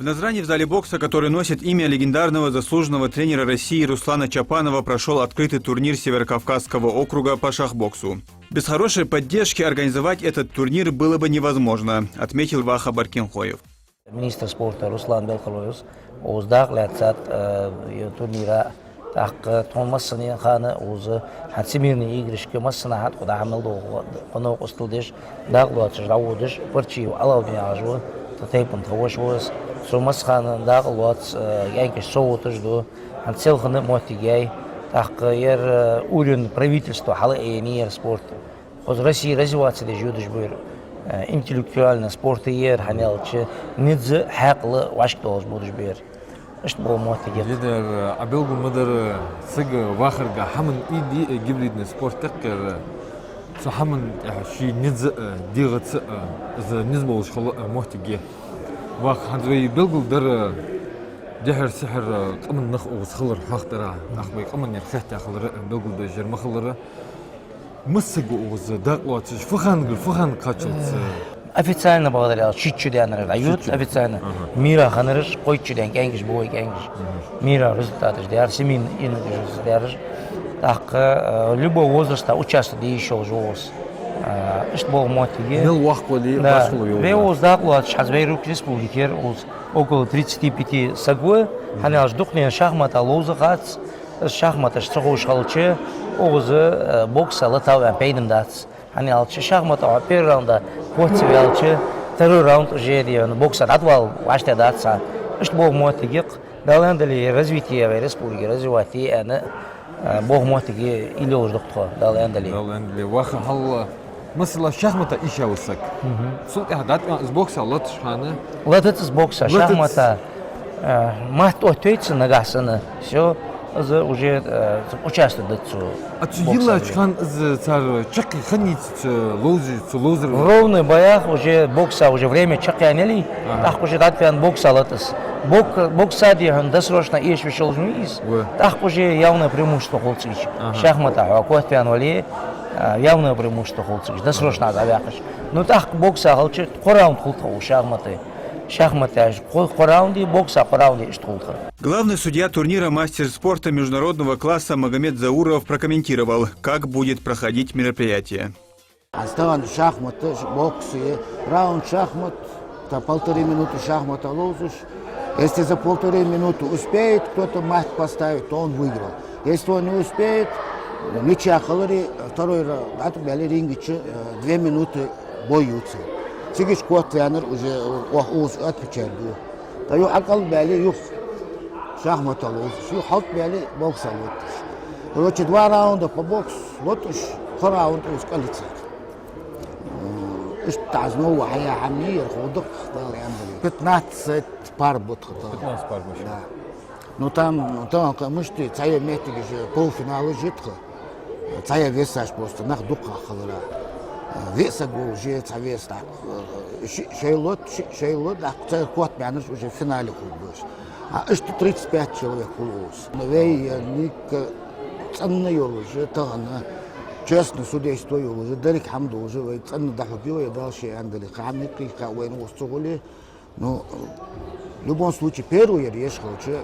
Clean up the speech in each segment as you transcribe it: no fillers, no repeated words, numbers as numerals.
Назрани в зале бокса, который носит имя легендарного заслуженного тренера России Руслана Чапанова, прошел открытый турнир Северокавказского округа по шахбоксу. Без хорошей поддержки организовать этот турнир было бы невозможно, отметил Ваха Баркинхоев. Министр спорта Руслан Белкалоев уздaq ләтсат турнира тақ томассыны ханы узы хатсимирни игрышки массына хат куда хамылды қонау қостылдыш дағлуатшы жауыдыш бірчиу алаудын ағжуы татайпын тауашуыз сумас ханы дағлуат янкеш соуытыжду хатселхыны мотигей тақ ер урин правительство халы эйнер спорт хоз России развиваться де жудыш бүйр интеллектуально спорты ер ханялчы нидзы хақлы вашк долж будыш бүйр. Что мотиге? Лидер Абелгу мадер сыг вахырга хамын иди гибридный спорт такер со хамын ши нидзы дигыцы за низболш хол мотиге. Вах хандрей белгу дер дехер сихер қамын нах оғыз хылыр хақтара ахбай қамын ерхәт яқылыры белгу да жер махылыры мысыгы оғыз дақлуатсыз фухан қачылцы. Официально благодаря чуть-чуть дают официально мира ханырыш койчуден кенгиш бой кенгиш мира результаты ждер семин индиш так любой возраста участвует еще уже что был мотиге Нил вахколи башкулу беоз дақлуат шазбейрук республикер около 35 сагвы ханялш духнен шахмата лозахац шахмата штрохуш халче оғызы бокса латаван пейдем дац Они алчи шахмата первый раунда, потом алчи второй раунд уже идет бокса отвал ваште даться. Что бог мотигек, далендали развитие в республике развивать и она бог мотиге или уж доктор далендали. Далендали ваха хал مثلا шахмата ишаусак. Султ яхдат из бокса латш хана. Латец из бокса шахмата мат отойти на гасана все. Уже участвует датсу. А чуила чхан из цар чаки ханит лозер. В ровных боях уже бокса уже время чаки анели. Так уже датфиан бокса латас. Бокса дихан досрочно ешь вышел жмиз. Так уже явное преимущество холцич. Шахмата, а кофиан вали явное преимущество холцич. Досрочно давякаш. Но так бокса холчит хораунд холтау шахматы. Шахматы, раунды, бокса, раунды, что. Главный судья турнира мастер спорта международного класса Магомед Зауров прокомментировал, как будет проходить мероприятие. Оставан шахматы, боксы, раунд шахмат, за 1,5 минуты шахмата лозуш. Если за 1,5 минуты успеет кто-то мат поставить, то он выиграл. Если он не успеет, ничья халари, второй раунд, ринги 2 минуты боются. Сигиш кот вянер уже уз отпечатал. Таю акал бали юх шахмат алуз, шу хат бали бокс алуз. Короче 2 раунда по бокс, лотуш, раунд уз калица. Istazno وحيا عمير خودق دال يعمل 15 пар будет 15 пар больше. Да. Но там мышты цая метки же полуфинала житка. Цая весаш просто нах дука халара. Веса гол же цавес так. Шейлот, а цай кот бяныш уже в финале ходишь. А что 35 человек улус. Но вей ник ценный уже тагана. Честно судейство уже дарик хамду уже вей ценный дахбио я дал шей андали. Хамник ка вейн устроили. Но в любом случае первый решил уже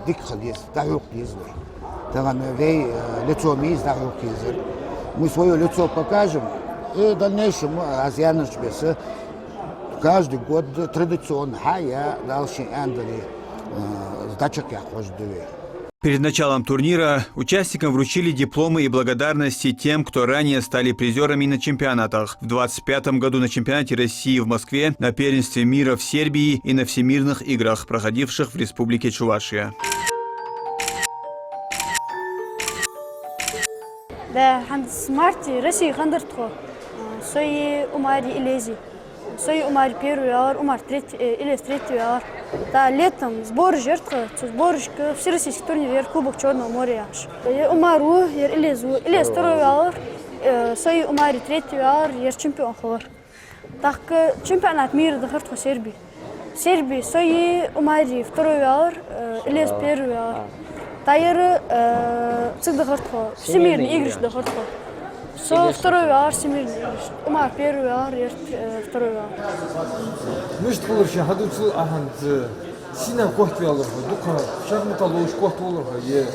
дик халис, дахук ездер. Тагана вей лицо миз дахук ездер. Мы свое лицо покажем, и в дальнейшем азианы шпесы каждый год традиционно хая дальше андали сдача как хождевей. Перед началом турнира участникам вручили дипломы и благодарности тем, кто ранее стали призерами на чемпионатах. В 2025 году на чемпионате России в Москве, на первенстве мира в Сербии и на всемирных играх, проходивших в Республике Чувашия. Да, ханд смарти России хандартхо. Сои умари Илези. Сои умари первый яр, умар третий, Илез третий яр. Да, летом сбор жертва, сборочка, всероссийский турнир Кубок Черного моря. Умару, Илезу, Илез второй яр, сои умари третий яр, чемпион хор. Так, чемпионат мира дохартхо Сербии. Сербии, сои умари второй яр, Илез первый яр. Тайыр цик дохартхо, всемирный игрыш дохартхо. второй вар всемирный игрыш. Умар первый вар, второй вар. Мышт кулырши хадуцу ахант синам кохту алырга, дука шахмата лоуш кохту алырга, е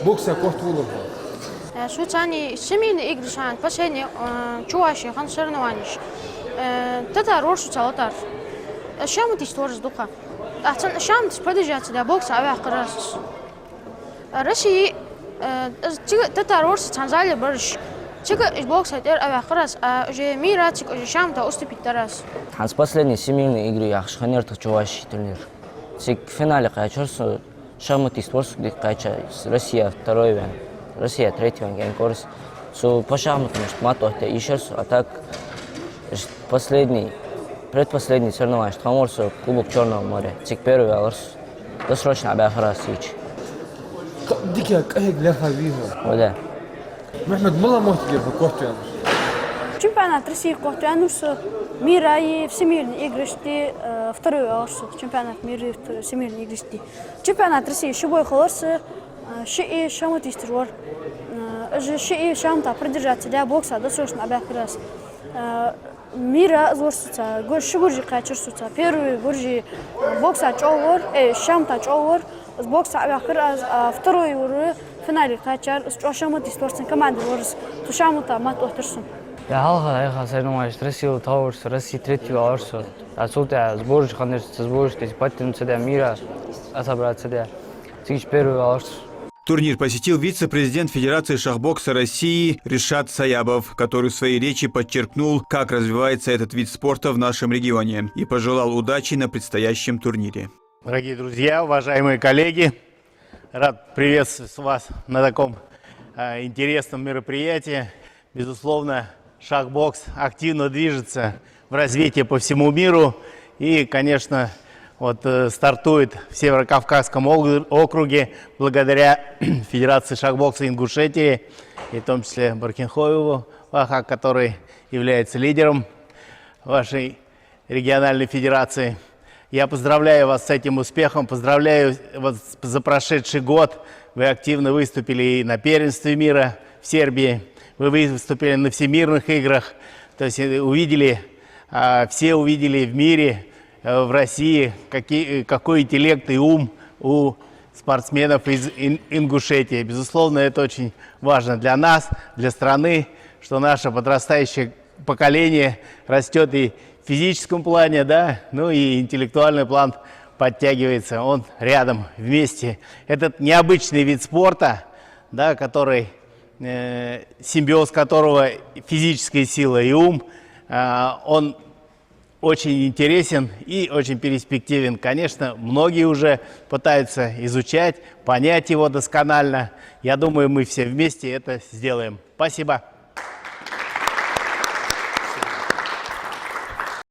бокса кохту алырга. Швейцарии семейные игры шант, последний чуваши, хан соревнований. Татар оршу цалатар. Шамут история дука. Ахтан шамут продолжается для бокса авиа крас. Россия татар оршу Танзания барыш. Чика из бокса тер авиа крас, а уже мира чик уже шамута уступит тарас. Ханс последние семейные игры яхш ханертых чуваши турнир. Цик в финале кайчорсу шамут история где кайча Россия второй вен. Россия третий вен корс. Су по шахматам мато это еще раз, а так предпоследний соревнование, что Хаморсу Кубок Черного моря. Цик первый аларс. Досрочно обяхара сич. Дикая кайг ляха виза. Вода. Мехмед мала мохтигер в кохту. Чемпионат России Кохтуянус мира и всемирные игры второй аларс. Чемпионат мира и всемирные игры. Чемпионат России шубой холорс. Ши шамут исторвар. Ши шамута продержаться для бокса досрочно обяхара. Мира злорсуца, шигуржи кайчурсуца. Первый гуржи бокса човор, шамта човор, с бокса авиахыр, а второй в финале кайчар, с шамут исторсен команды ворс, ту шамута мат охтерсун. Я халха соревноваюсь, Россию Таурс, Россия третью Арсу. Отсюда сборщик, конечно, сборщик, потом сюда мира, отобрать сюда. Сейчас первый Арсу. Турнир посетил вице-президент Федерации шахбокса России Ришат Саябов, который в своей речи подчеркнул, как развивается этот вид спорта в нашем регионе и пожелал удачи на предстоящем турнире. Дорогие друзья, уважаемые коллеги, рад приветствовать вас на таком интересном мероприятии. Безусловно, шахбокс активно движется в развитии по всему миру и, конечно, стартует в Северо-Кавказском округе благодаря Федерации шахбокса Ингушетии, и в том числе Баркинхоеву, который является лидером вашей региональной федерации. Я поздравляю вас с этим успехом, поздравляю вас за прошедший год. Вы активно выступили и на первенстве мира в Сербии, вы выступили на всемирных играх, то есть все увидели в мире, в России, какой интеллект и ум у спортсменов из Ингушетии. Безусловно, это очень важно для нас, для страны, что наше подрастающее поколение растет и в физическом плане, да, ну и интеллектуальный план подтягивается, он рядом, вместе. Этот необычный вид спорта, да, который, симбиоз которого физическая сила и ум, он очень интересен и очень перспективен. Конечно, многие уже пытаются изучать, понять его досконально. Я думаю, мы все вместе это сделаем. Спасибо.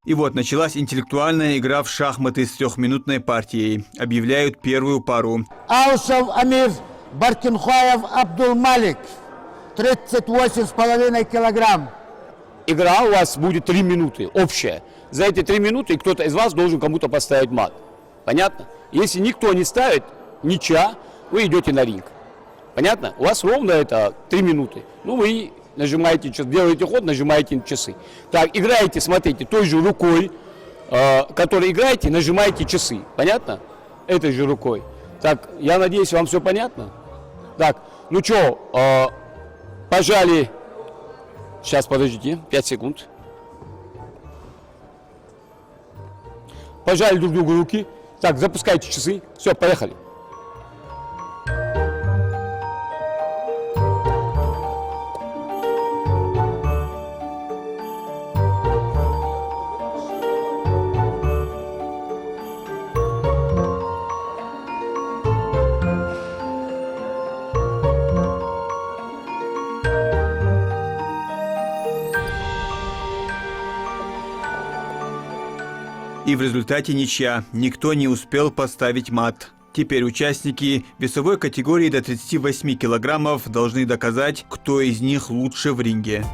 И вот началась интеллектуальная игра в шахматы с трехминутной партией. Объявляют первую пару. Аушев Амир Баркинхоев Абдулмалик, 38,5 килограмм. Игра у вас будет 3 минуты, общая. За эти 3 минуты кто-то из вас должен кому-то поставить мат. Понятно? Если никто не ставит, ничья, вы идете на ринг. Понятно? У вас ровно это 3 минуты. Ну, вы нажимаете, делаете ход, нажимаете часы. Так, играете, смотрите, той же рукой, которой играете, нажимаете часы. Понятно? Этой же рукой. Так, я надеюсь, вам все понятно? Так, ну что, пожали. Сейчас, подождите, 5 секунд. Пожали друг другу руки. Так, запускайте часы. Все, поехали. И в результате ничья. Никто не успел поставить мат. Теперь участники весовой категории до 38 килограммов должны доказать, кто из них лучше в ринге.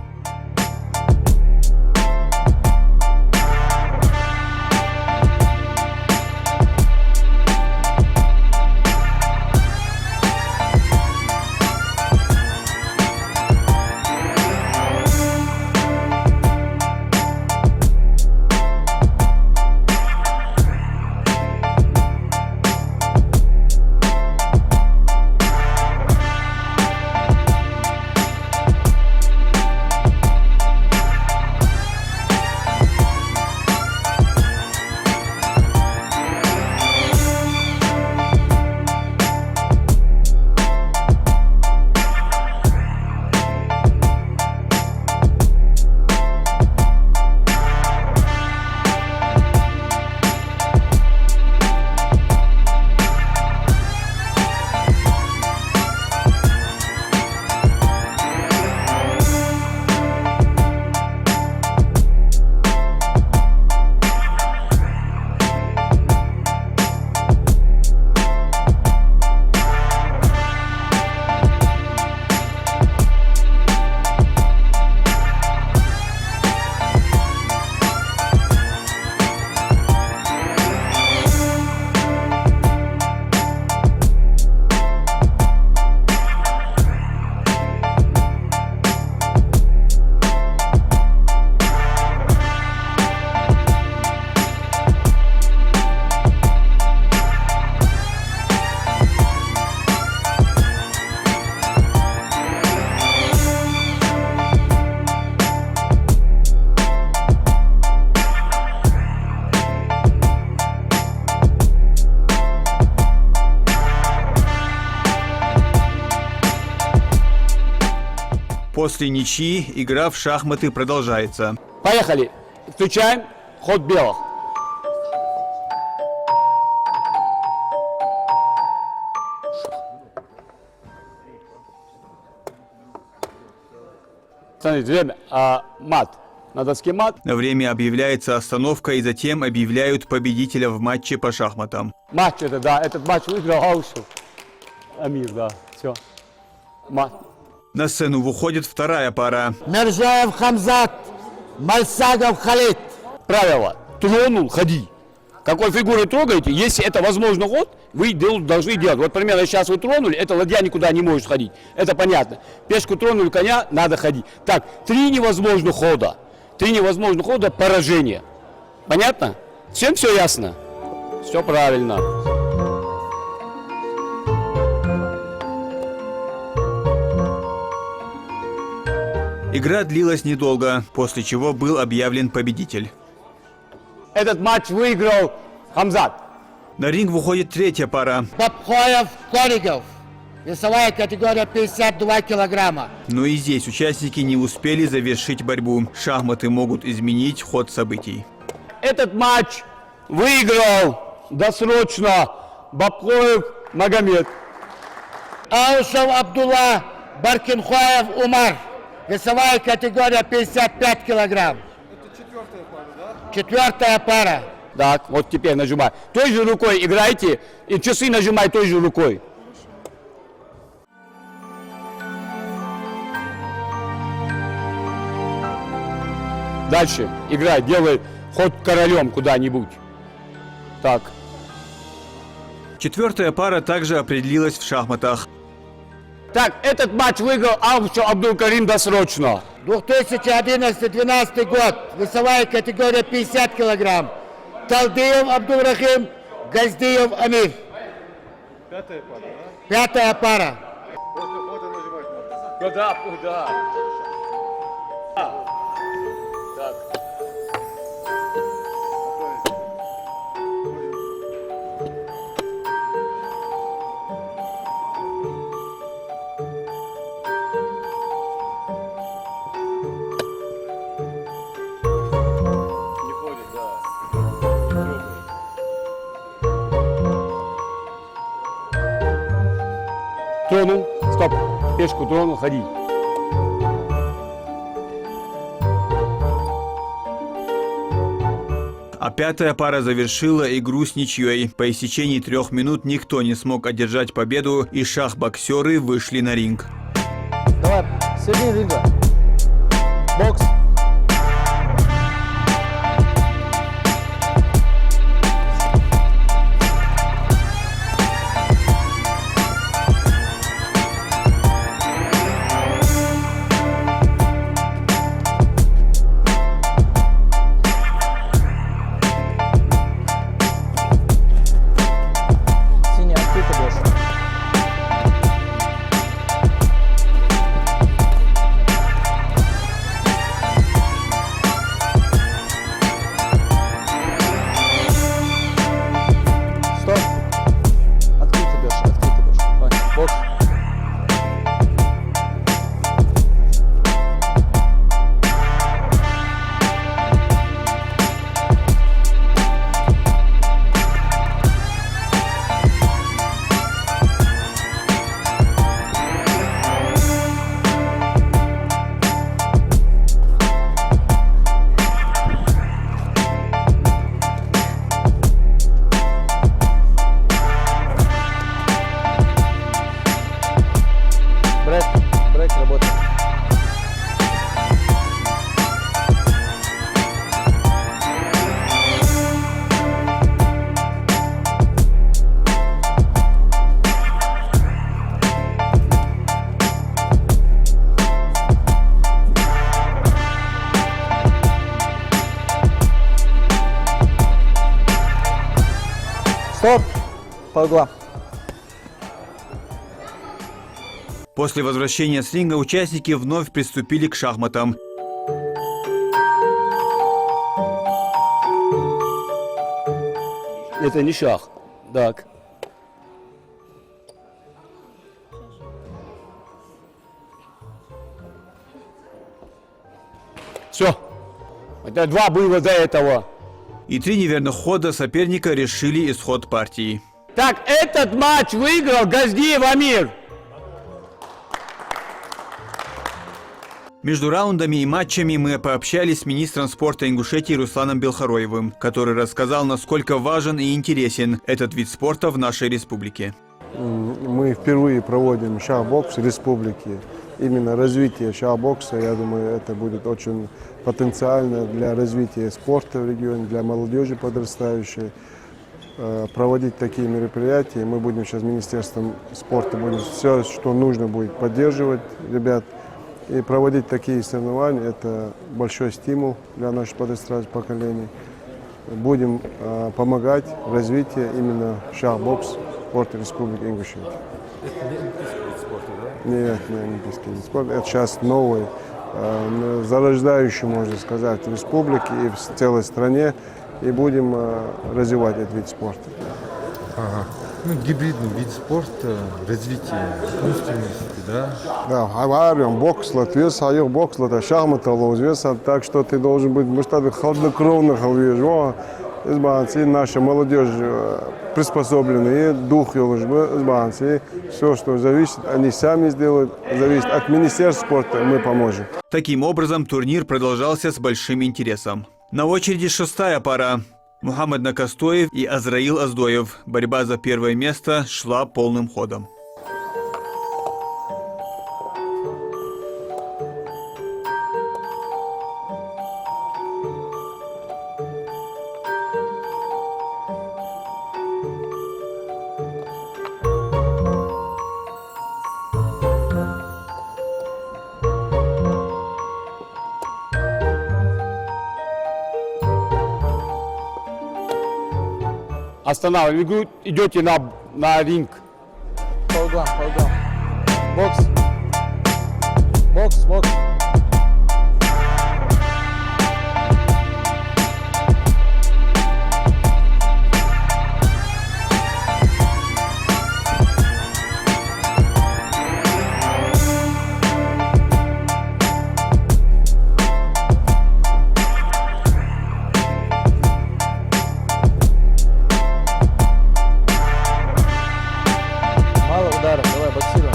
После ничьи игра в шахматы продолжается. Поехали. Включаем ход белых. Смотрите, время. Мат. На доске мат. На время объявляется остановка и затем объявляют победителя в матче по шахматам. Матч это, да. Этот матч выиграл Аушев. Амир, да. Все. Мат. На сцену выходит вторая пара. Мержаев Хамзат, Мальсагов Халид. Правило. Тронул, ходи. Какой фигурой трогаете, если это возможно ход, вы должны делать. Вот примерно сейчас вы тронули, эта ладья никуда не может ходить. Это понятно. Пешку тронули, коня, надо ходить. Так, 3 невозможных хода. 3 невозможных хода, поражение. Понятно? Всем все ясно? Все правильно. Игра длилась недолго, после чего был объявлен победитель. Этот матч выиграл Хамзат. На ринг выходит третья пара. Бабхоев Коригов. Весовая категория 52 килограмма. Но и здесь участники не успели завершить борьбу. Шахматы могут изменить ход событий. Этот матч выиграл досрочно Бабхоев Магомед. Аушев Абдулла, Баркинхоев Умар. Весовая категория 55 килограмм. Четвертая пара. Так, вот теперь нажимай. Той же рукой играйте и часы нажимай той же рукой. Дальше играй, делай ход королем куда-нибудь. Так. Четвертая пара также определилась в шахматах. Так, этот матч выиграл Аушев Абдулкарим досрочно. 2011-12 год. Весовая категория 50 килограмм. Талдиев Абдулрахим, Газдиев Амир. Пятая пара. Да. Тронул, стоп, пешку тронул, ходи. А пятая пара завершила игру с ничьей. По истечении 3 минут никто не смог одержать победу, и шах-боксеры вышли на ринг. Давай, середина ринга. Бокс. Синий, открыто больше. Стоп. Открыто бьешь. Давай, бокс. Брейк работает. Стоп! По углам. После возвращения с ринга участники вновь приступили к шахматам. Это не шах. Так. Все. Это 2 было до этого. И 3 неверных хода соперника решили исход партии. Так, этот матч выиграл Газдиев Амир. Между раундами и матчами мы пообщались с министром спорта Ингушетии Русланом Белхароевым, который рассказал, насколько важен и интересен этот вид спорта в нашей республике. Мы впервые проводим шахбокс в республике. Именно развитие шахбокса, я думаю, это будет очень потенциально для развития спорта в регионе, для молодежи подрастающей. Проводить такие мероприятия. Мы будем сейчас Министерством спорта, будем все, что нужно будет поддерживать ребят. И проводить такие соревнования – это большой стимул для наших подрастающих поколений. Будем помогать в развитии именно шахбокс спорта Республики Ингушетия. Это не олимпийский вид спорта, да? Нет, не олимпийский вид спорта. Это сейчас новый, зарождающий, можно сказать, в республике и в целой стране. И будем развивать этот вид спорта. Ага. Ну, гибридный вид спорта, развитие умственности, да? Да, говорим, бокс, латвес, айыр бокс, лата шахмат, лозвес, так что ты должен быть, мы что-то хладнокровно халвежо, избранцы, наша молодежь приспособлены, и дух избранцы, все, что зависит, они сами сделают, зависит от Министерства спорта, мы поможем. Таким образом, турнир продолжался с большим интересом. На очереди 6-я пара. Мухаммад Накастоев и Азраил Аздоев. Борьба за первое место шла полным ходом. Останавливайте, идете на ринг. Полграм. Бокс. Бокс. Мало ударов, давай боксируем.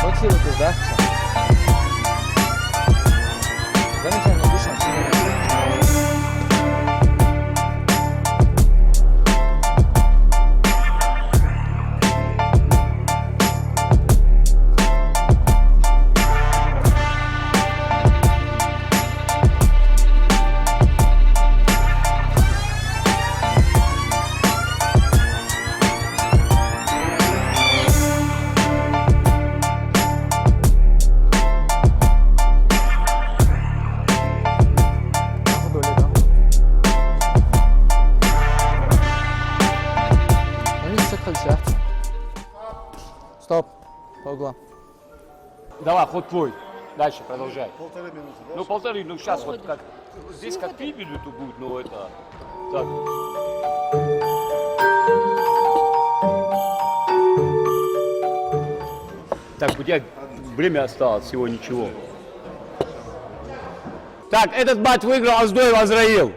Боксируй, ты сдашься. Замечательно, дышим. Стоп. Полгла. Давай, ход твой. Дальше продолжай. 1,5 минуты. Да? Ну, 1,5, ну сейчас вот как. Здесь как 3 минуты будет, но это. Так. Так, у тебя время осталось, всего ничего. Так, этот матч выиграл Аздоев Азраил.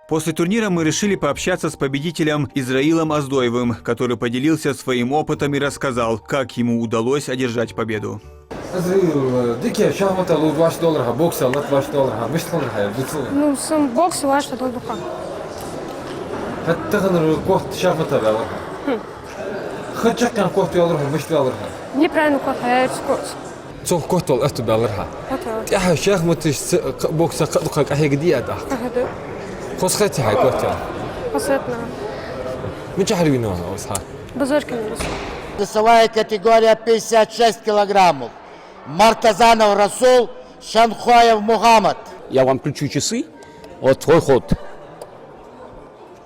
После турнира мы решили пообщаться с победителем Израилом Аздоевым, который поделился своим опытом и рассказал, как ему удалось одержать победу. Азраил, дикие шахматы лут $20, бокс лут $20, мыш $20. Ну, сам бокс ваш что духа. Hatta kadar kort şahmata da var. Хачак kan kort yollar, мыш $20. Неправильно кохает скорость. Цох kort ol $8. Я шахматы бокса как ахигдия да. خسختي هاي كوتر Посетно. من شهرين وانا وصها Базарки не рисуют. Весовая категория 56 килограммов. Мартазанов Расул, Шанхоев Мухаммад. Я вам включу часы. Вот твой ход.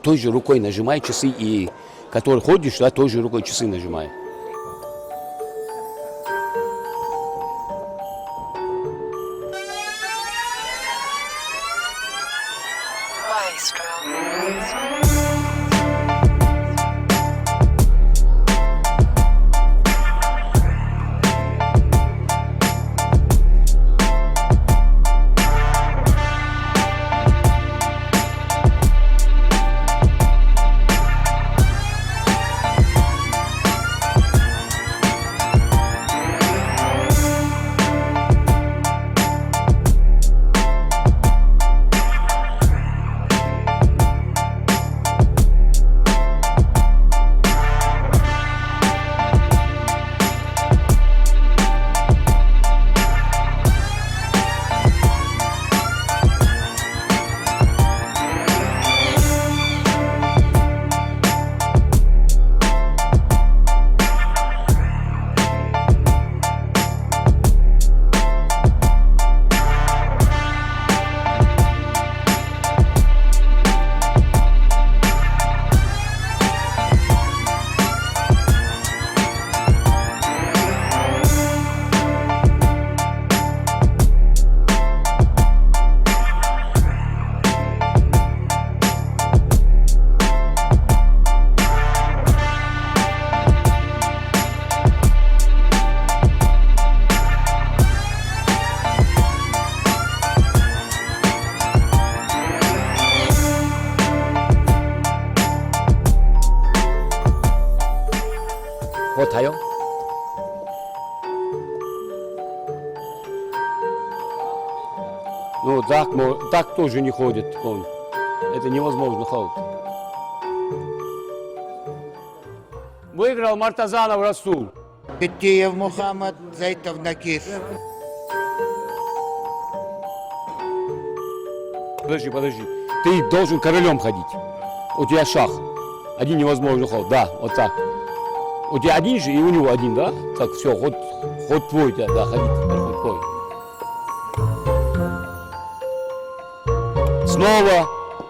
Той же рукой нажимай часы и который ходишь, да, той же рукой часы нажимай. Вот, айо. Ну, так тоже не ходит он. Это невозможно ходить. Выиграл Мартазанов Расул. Питиев Мухаммад, Зайтов Накир. Подожди. Ты должен королем ходить. У тебя шах. Один невозможно ходить. Да, вот так. У тебя один же, и у него один, да? Так, все, ход твой, да, ходи теперь, ход твой. Снова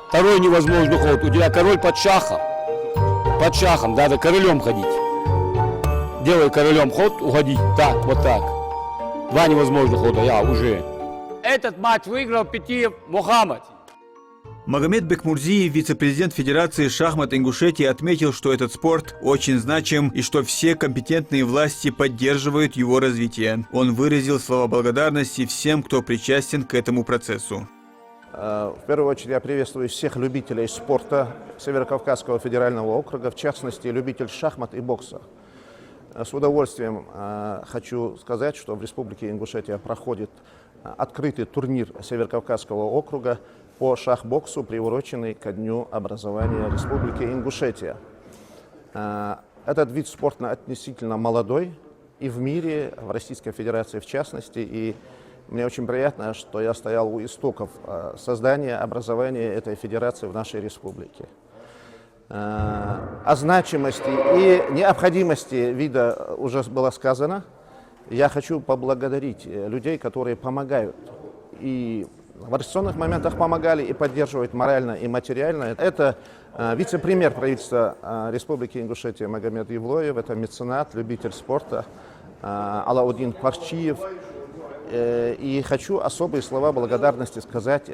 второй невозможный ход. У тебя король под шахом. Под шахом, надо королем ходить. Делай королем ход, уходи. Так, вот так. Два невозможных хода, я уже. Этот матч выиграл Питиев Мухаммад. Магомед Бекмурзиев, вице-президент Федерации шахмат Ингушетии, отметил, что этот спорт очень значим и что все компетентные власти поддерживают его развитие. Он выразил слова благодарности всем, кто причастен к этому процессу. В первую очередь я приветствую всех любителей спорта Северокавказского федерального округа, в частности, любителей шахмат и бокса. С удовольствием хочу сказать, что в Республике Ингушетия проходит открытый турнир Северокавказского округа по шах-боксу, приуроченный ко дню образования Республики Ингушетия. Этот вид спорта относительно молодой и в мире, в Российской Федерации в частности, и мне очень приятно, что я стоял у истоков создания, образования этой федерации в нашей республике. О значимости и необходимости вида уже было сказано. Я хочу поблагодарить людей, которые помогают и в организационных моментах помогали и поддерживают морально и материально. Это вице-премьер правительства Республики Ингушетия Магомед Евлоев, это меценат, любитель спорта Алаудин Парчиев. И хочу особые слова благодарности сказать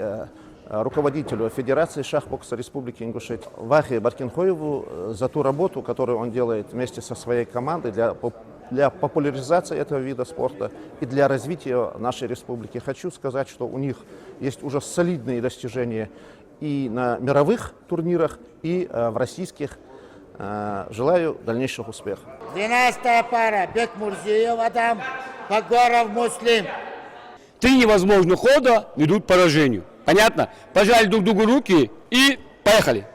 руководителю Федерации шах-бокса Республики Ингушетия Вахе Баркинхоеву за ту работу, которую он делает вместе со своей командой для популяризации этого вида спорта и для развития нашей республики. Хочу сказать, что у них есть уже солидные достижения и на мировых турнирах, и в российских. Желаю дальнейших успехов. 12-я пара. Бекмурзиев Адам, Погоров Муслим. 3 невозможных хода ведут к поражению. Понятно? Пожали друг другу руки и поехали.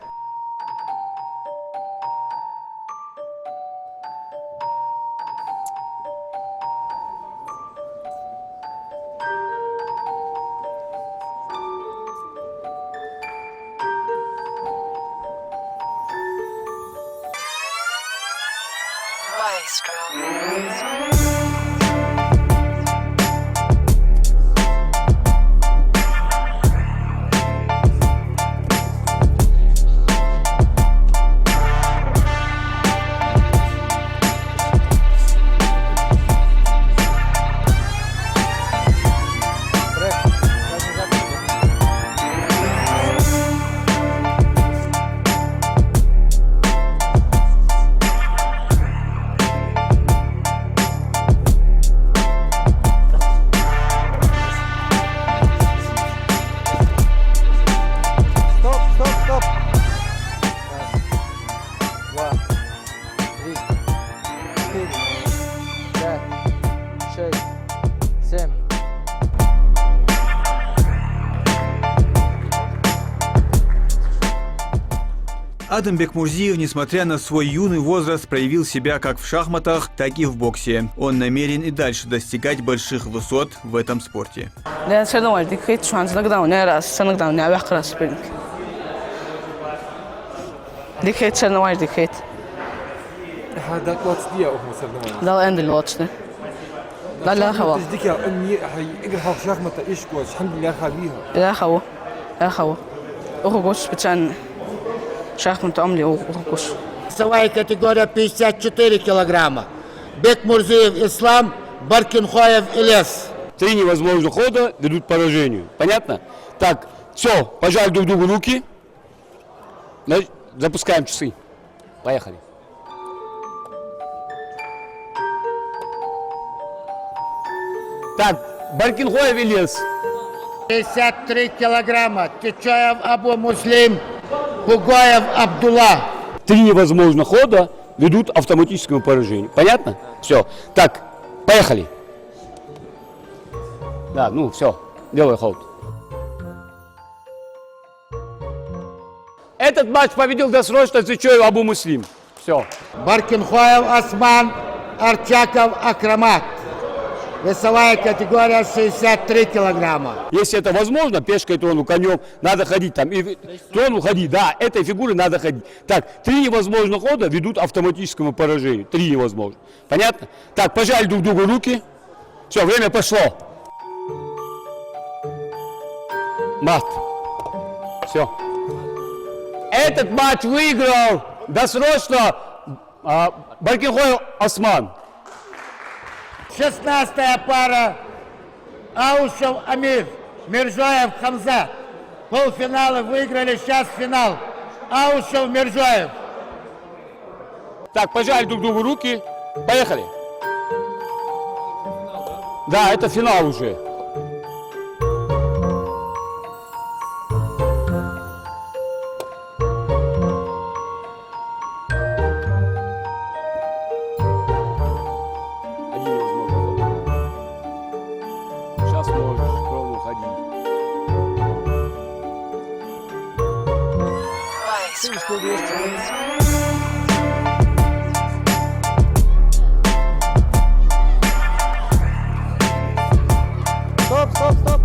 Адам Бекмурзиев, несмотря на свой юный возраст, проявил себя как в шахматах, так и в боксе. Он намерен и дальше достигать больших высот в этом спорте. هذا واتس دي أو مسرنا ده عند الواتس لا لا خوا تجديك يا أمي هيجري حق شخمة إيش كويس الحمد لله خبيها لا خوا أخوكوش بتشان شخمة عملي أخوكوش Весовая категория 54 килограмма. Бекмурзиев Ислам, Баркинхоев Илес. 3 невозможных хода ведут к поражению. Понятно? Так, все, пожали друг другу руки. Запускаем часы. Поехали. Так, Баркинхоев Илес. 53 килограмма. Течаев Абу Муслим, Пугаев Абдулла. 3 невозможных хода ведут к автоматическому поражению. Понятно? Все. Так, поехали. Да, ну все, делай ход. Этот матч победил досрочно Течаев Абу Муслим. Все. Баркинхоев Осман, Арчаков Акрамат. Весовая категория 63 килограмма. Если это возможно, пешкой трону, конем, надо ходить там. И трону ходи, да, этой фигуры надо ходить. Так, 3 невозможных хода ведут к автоматическому поражению. 3 невозможно. Понятно? Так, пожали друг другу руки. Все, время пошло. Мат. Все. Этот матч выиграл досрочно Баркинхоев Осман. 16-я пара. Аушев Амир, Мирзоев Хамза. Полфиналы выиграли, сейчас финал. Аушев Мирзоев. Так, пожали друг другу руки. Поехали. Да, это финал уже. Сейчас можешь кровно ходить. Стоп.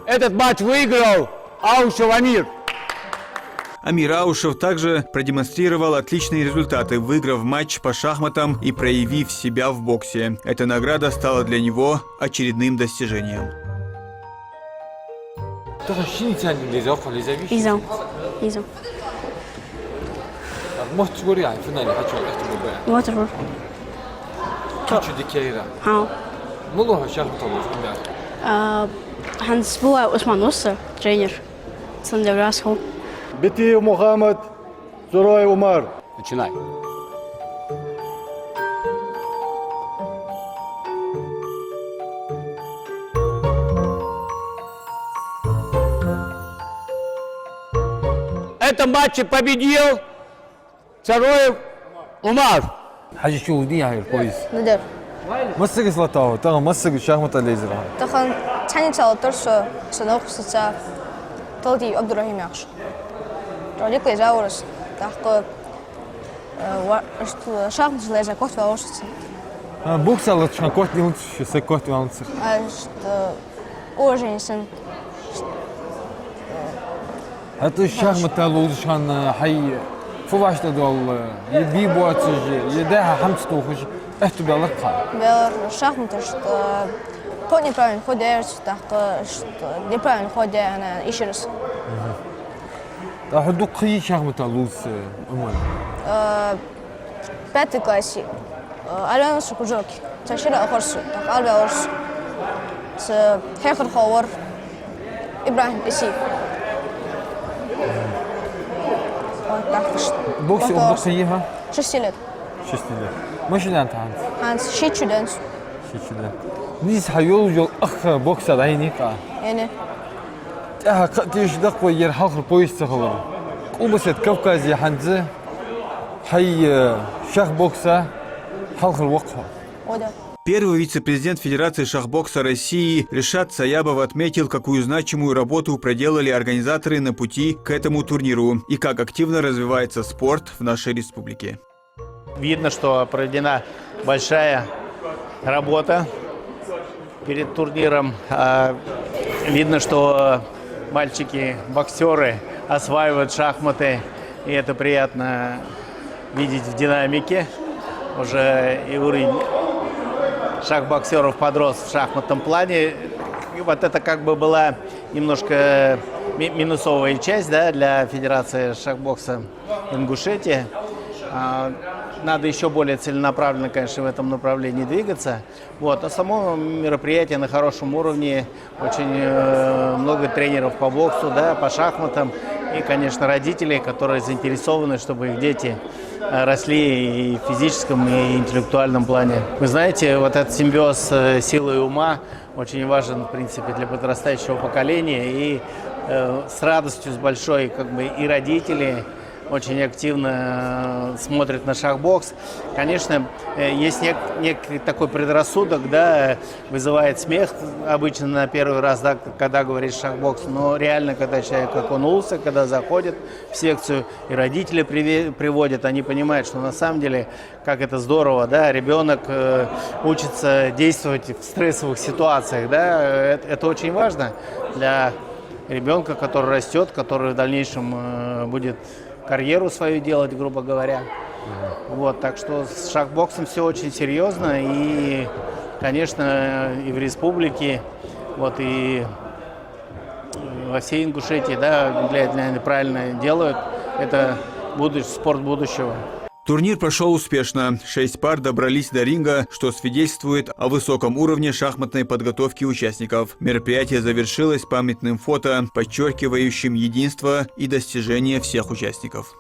Этот матч выиграл Аушев Амир. Амир Аушев также продемонстрировал отличные результаты, выиграв матч по шахматам и проявив себя в боксе. Эта награда стала для него очередным достижением. إذا ما تقولي يعني فنانة حتى اختبار واتر شو ديكيرا ها والله شاف طلع Hans Boa Osman Oster, тренер Сандеврасхо. Бетиев Мухаммад, Зурой Умар. Начинай. этом матче победил Цароев Умар. حاجة شو دي هاي كويس. ندر. مسك سلطاو ترى مسك شахмата лезера. تخن تاني تلاترس سنوق ستة تلتي عبد الرحيم يعش. رجيك لجاورس так шахмат железа кот ваушится. Бокс алышқан кот не лучше, се кот ваунцер. Уважение сын. Это шахмат алышқан хай фувашта дол еби буатсыжи, еда хамцто хуш. Это было как? Бер шахматы, что кот неправильно ходит, так что неправильно ходит, она еще раз. Да ходу кый шахмат алус уман. Пятый классе. Алена Сукужоки. Ташира Ахорсу. Так Альбе Ахорсу. С Хехар Ховар. Ибрахим Исиев. Бокс обдукса еха? 6 лет. 6 лет. مش اللي انت عندك Hans Shitchudens. نيس حيول اخ بوكس عينيك يعني قديش دق وير حاخر بويس تخلر وبس كوكازي حنزه حي شيخ بوكسه حاخر وقفه وده Первый вице-президент Федерации шахбокса России Ришат Саябов отметил, какую значимую работу проделали организаторы на пути к этому турниру и как активно развивается спорт в нашей республике. Видно, что проведена большая работа перед турниром. Видно, что мальчики-боксеры осваивают шахматы, и это приятно видеть в динамике. Уже и уровень шахбоксеров подрос в шахматном плане. И вот это как бы была немножко минусовая часть, да, для Федерации шахбокса Ингушетии. Надо еще более целенаправленно, конечно, в этом направлении двигаться. Вот. А само мероприятие на хорошем уровне, очень много тренеров по боксу, да, по шахматам. И, конечно, родители, которые заинтересованы, чтобы их дети росли и в физическом, и интеллектуальном плане. Вы знаете, вот этот симбиоз силы и ума очень важен, в принципе, для подрастающего поколения. И с радостью, с большой, как бы, и родители очень активно смотрят на шахбокс. Конечно, есть некий такой предрассудок, да, вызывает смех обычно на первый раз, да, когда говоришь шахбокс, но реально, когда человек окунулся, когда заходит в секцию, и родители приводят, они понимают, что на самом деле, как это здорово, да, ребенок учится действовать в стрессовых ситуациях, да, это очень важно для ребенка, который растет, который в дальнейшем будет карьеру свою делать, грубо говоря. Вот, так что с шахбоксом все очень серьезно, и, конечно, и в республике, вот, и во всей Ингушетии, да, наверное, правильно делают. Это спорт будущего. Турнир прошел успешно. 6 пар добрались до ринга, что свидетельствует о высоком уровне шахматной подготовки участников. Мероприятие завершилось памятным фото, подчеркивающим единство и достижения всех участников.